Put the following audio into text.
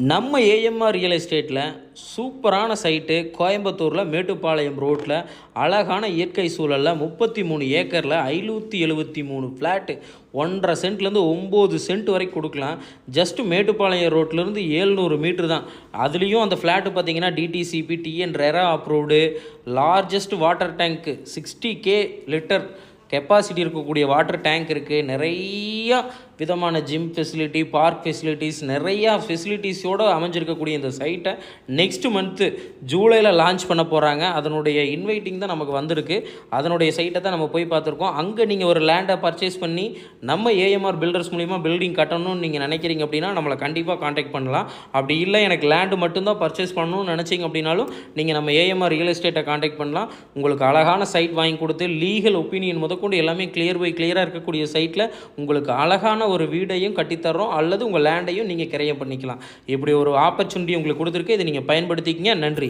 நம்ம AMR real எஸ்டேட்டில் சூப்பரான சைட்டு கோயம்புத்தூரில் மேட்டுப்பாளையம் ரோட்டில் அழகான இயற்கை சூழலில் 33 ஏக்கரில் 573 ஃப்ளாட்டு 1.5 சென்ட்லேருந்து 9 சென்ட் வரைக்கும் கொடுக்கலாம். ஜஸ்ட்டு மேட்டுப்பாளையம் ரோட்லேருந்து 700 மீட்ரு தான். அதுலேயும் அந்த ஃப்ளாட்டு பார்த்தீங்கன்னா DTCP TN RERA approved, largest water tank 60K litre capacity இருக்கக்கூடிய வாட்டர் டேங்க் இருக்குது. நிறையா விதமான ஜிம் ஃபெசிலிட்டி, பார்க் ஃபெசிலிட்டிஸ், நிறையா ஃபெசிலிட்டிஸோடு அமைஞ்சிருக்கக்கூடிய இந்த சைட்டை நெக்ஸ்ட் மந்த்து ஜூலையில் லான்ச் பண்ண போகிறாங்க. அதனுடைய இன்வைட்டிங் தான் நமக்கு வந்திருக்கு. அதனுடைய சைட்டை தான் நம்ம போய் பார்த்துருக்கோம். அங்கே நீங்கள் ஒரு லேண்டை பர்ச்சேஸ் பண்ணி நம்ம ஏஎம்ஆர் பில்டர்ஸ் மூலிமா பில்டிங் கட்டணும்னு நீங்கள் நினைக்கிறீங்க அப்படின்னா நம்மளை கண்டிப்பாக காண்டாக்ட் பண்ணலாம். அப்படி இல்லை எனக்கு லேண்டு மட்டும்தான் பர்ச்சேஸ் பண்ணணும்னு நினச்சிங்க அப்படின்னாலும் நீங்கள் நம்ம ஏஎம்ஆர் ரியல் எஸ்டேட்டை காண்டாக்ட் பண்ணலாம். உங்களுக்கு அழகான சைட் வாங்கி கொடுத்து லீகல் ஒப்பீனியன் முதற்கொண்டு எல்லாமே கிளியராக இருக்கக்கூடிய சைட்டில் உங்களுக்கு அழகான ஒரு வீடையும் கட்டித்தரோம், அல்லது உங்கள் லேண்டையும் நீங்கள் கிரையம் பண்ணிக்கலாம். இப்படி ஒரு ஆப்பர்ச்சுனிட்டி உங்களுக்கு கொடுத்துருக்கு. இதை நீங்கள் பயன்படுத்திக்கிங்க. நன்றி.